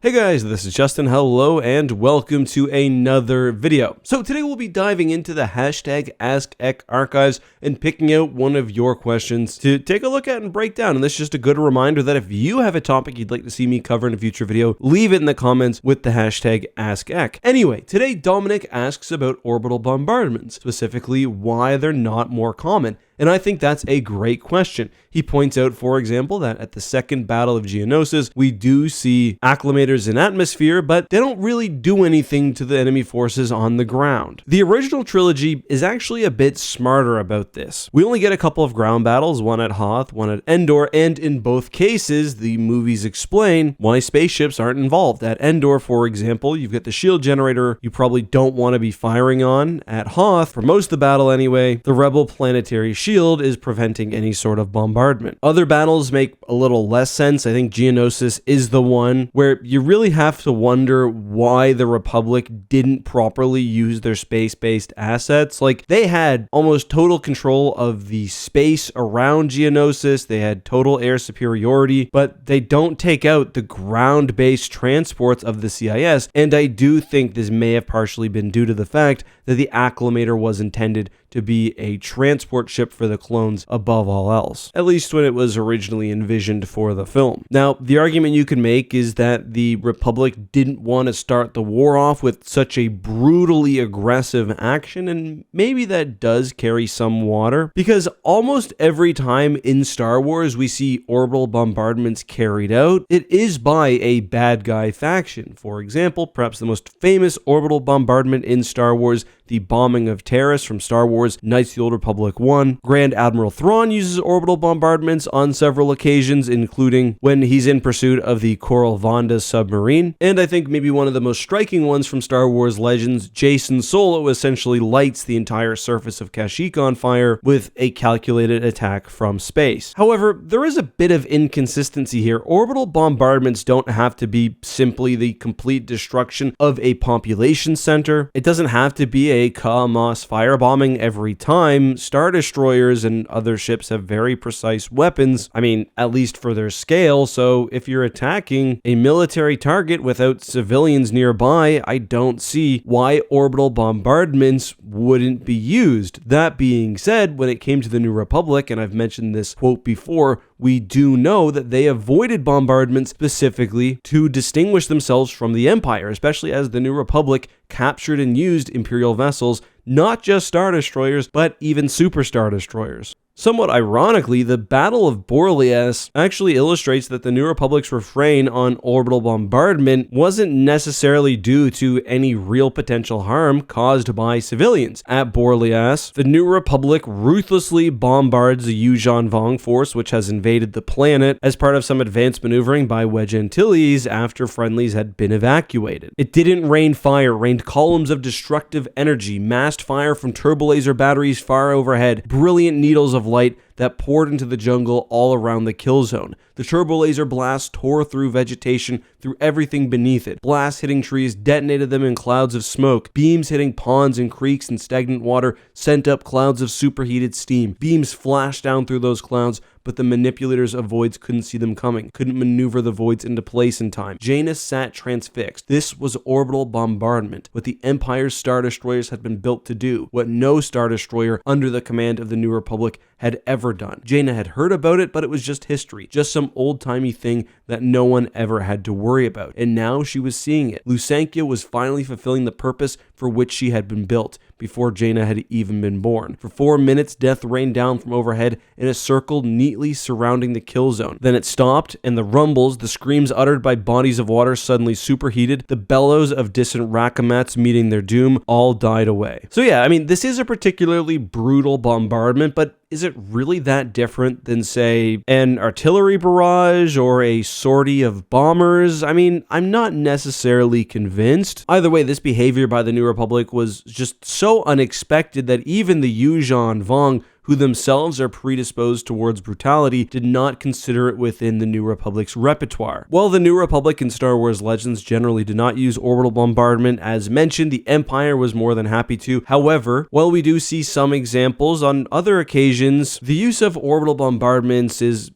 Hey guys, this is Justin. Hello and welcome to another video. So today we'll be diving into the hashtag AskEck archives and picking out one of your questions to take a look at and break down. And this is just a good reminder that if you have a topic you'd like to see me cover in a future video, leave it in the comments with the hashtag AskEck. Anyway, today Dominic asks about orbital bombardments, specifically why they're not more common. And I think that's a great question. He points out, for example, that at the Second Battle of Geonosis, we do see acclimators in atmosphere, but they don't really do anything to the enemy forces on the ground. The original trilogy is actually a bit smarter about this. We only get a couple of ground battles, one at Hoth, one at Endor, and in both cases, the movies explain why spaceships aren't involved. At Endor, for example, you've got the shield generator you probably don't want to be firing on. At Hoth, for most of the battle anyway, the rebel planetary shield is preventing any sort of bombardment. Other battles make a little less sense. I think Geonosis is the one where you really have to wonder why the Republic didn't properly use their space-based assets. Like, they had almost total control of the space around Geonosis. They had total air superiority, but they don't take out the ground-based transports of the CIS. And I do think this may have partially been due to the fact that the Acclimator was intended to be a transport ship for the clones above all else, at least when it was originally envisioned for the film. Now, the argument you can make is that the Republic didn't want to start the war off with such a brutally aggressive action, and maybe that does carry some water, because almost every time in Star Wars we see orbital bombardments carried out, it is by a bad guy faction. For example, perhaps the most famous orbital bombardment in Star Wars, the bombing of Terrace from Star Wars Knights of the Old Republic 1. Grand Admiral Thrawn uses orbital bombardments on several occasions, including when he's in pursuit of the Coral Vonda submarine. And I think maybe one of the most striking ones from Star Wars Legends, Jacen Solo essentially lights the entire surface of Kashyyyk on fire with a calculated attack from space. However, there is a bit of inconsistency here. Orbital bombardments don't have to be simply the complete destruction of a population center. It doesn't have to be a Kaamos firebombing every time. Star Destroyers and other ships have very precise weapons, I mean, at least for their scale, so if you're attacking a military target without civilians nearby, I don't see why orbital bombardments wouldn't be used. That being said, when it came to the New Republic, and I've mentioned this quote before, we do know that they avoided bombardment specifically to distinguish themselves from the Empire, especially as the New Republic captured and used Imperial vessels, not just Star Destroyers, but even Super Star Destroyers. Somewhat ironically, the Battle of Boreas actually illustrates that the New Republic's refrain on orbital bombardment wasn't necessarily due to any real potential harm caused by civilians. At Boreas, the New Republic ruthlessly bombards the Yuuzhan Vong force, which has invaded the planet, as part of some advanced maneuvering by Wedge Antilles after friendlies had been evacuated. It didn't rain fire, rained columns of destructive energy, massed fire from turbolaser batteries far overhead, brilliant needles of light that poured into the jungle all around the kill zone. The turbolaser blast tore through vegetation, through everything beneath it. Blasts hitting trees detonated them in clouds of smoke. Beams hitting ponds and creeks and stagnant water sent up clouds of superheated steam. Beams flashed down through those clouds, but the manipulators of voids couldn't see them coming, couldn't maneuver the voids into place in time. Jaina sat transfixed. This was orbital bombardment, what the Empire's Star Destroyers had been built to do, what no Star Destroyer under the command of the New Republic had ever done. Jaina had heard about it, but it was just history, just some old-timey thing that no one ever had to worry about. And now she was seeing it. Lusankya was finally fulfilling the purpose for which she had been built, before Jaina had even been born. For 4 minutes, death rained down from overhead in a circle neatly surrounding the kill zone. Then it stopped, and the rumbles, the screams uttered by bodies of water suddenly superheated, the bellows of distant Rakamats meeting their doom, all died away. So yeah, I mean, this is a particularly brutal bombardment, but is it really that different than, say, an artillery barrage or a sortie of bombers? I mean, I'm not necessarily convinced. Either way, this behavior by the New Republic was just so unexpected that even the Yuuzhan Vong, who themselves are predisposed towards brutality, did not consider it within the New Republic's repertoire. While the New Republic in Star Wars Legends generally did not use orbital bombardment, as mentioned, the Empire was more than happy to. However, while we do see some examples on other occasions, the use of orbital bombardments is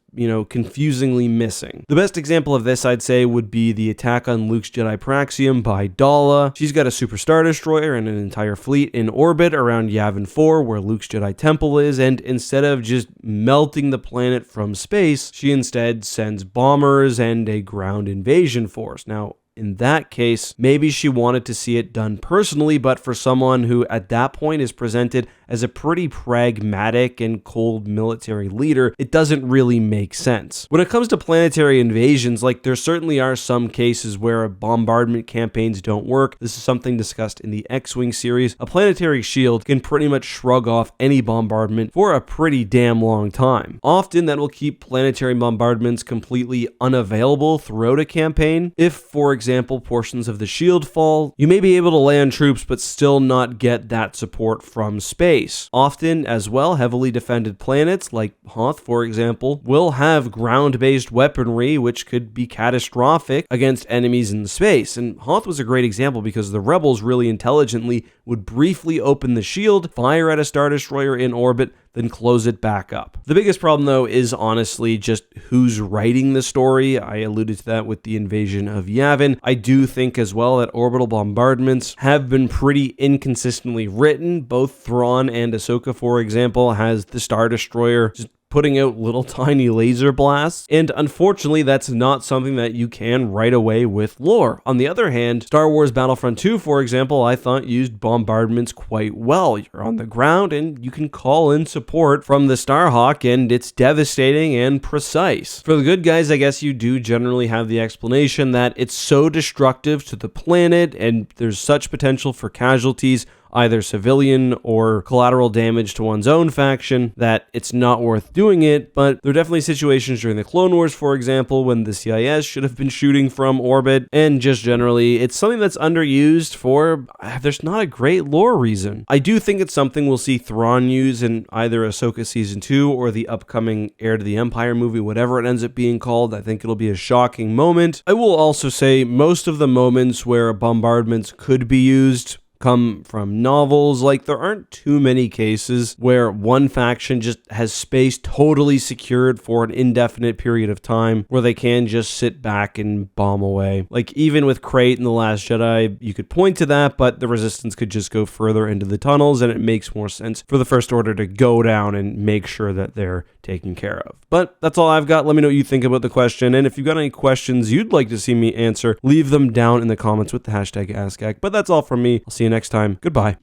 confusingly missing. The best example of this, I'd say, would be the attack on Luke's Jedi Praxium by Dala. She's got a Super Star Destroyer and an entire fleet in orbit around Yavin 4, where Luke's Jedi Temple is, and instead of just melting the planet from space, she instead sends bombers and a ground invasion force. Now, in that case, maybe she wanted to see it done personally, but for someone who at that point is presented as a pretty pragmatic and cold military leader, it doesn't really make sense. When it comes to planetary invasions, there certainly are some cases where bombardment campaigns don't work. This is something discussed in the X-Wing series. A planetary shield can pretty much shrug off any bombardment for a pretty damn long time. Often that will keep planetary bombardments completely unavailable throughout a campaign. If, for example, portions of the shield fall, you may be able to land troops but still not get that support from space. Often, as well, heavily defended planets like Hoth, for example, will have ground-based weaponry which could be catastrophic against enemies in space. And Hoth was a great example because the rebels really intelligently would briefly open the shield, fire at a Star Destroyer in orbit, then close it back up. The biggest problem, though, is honestly just who's writing the story. I alluded to that with the invasion of Yavin. I do think as well that orbital bombardments have been pretty inconsistently written. Both Thrawn and Ahsoka, for example, has the Star Destroyer just putting out little tiny laser blasts, and unfortunately that's not something that you can right away with lore. On the other hand, Star Wars Battlefront 2, for example, I thought used bombardments quite well. You're on the ground and you can call in support from the Starhawk, and it's devastating and precise. For the good guys, I guess you do generally have the explanation that it's so destructive to the planet and there's such potential for casualties, either civilian or collateral damage to one's own faction, that it's not worth doing it. But there are definitely situations during the Clone Wars, for example, when the CIS should have been shooting from orbit, and just generally, it's something that's underused for, there's not a great lore reason. I do think it's something we'll see Thrawn use in either Ahsoka Season 2 or the upcoming Heir to the Empire movie, whatever it ends up being called. I think it'll be a shocking moment. I will also say most of the moments where bombardments could be used come from novels. There aren't too many cases where one faction just has space totally secured for an indefinite period of time where they can just sit back and bomb away. Even with Crate in The Last Jedi, you could point to that, but the Resistance could just go further into the tunnels, and it makes more sense for the First Order to go down and make sure that they're taken care of. But that's all I've got. Let me know what you think about the question, and if you've got any questions you'd like to see me answer, leave them down in the comments with the hashtag AskAck. But that's all from me. I'll see you next time. Goodbye.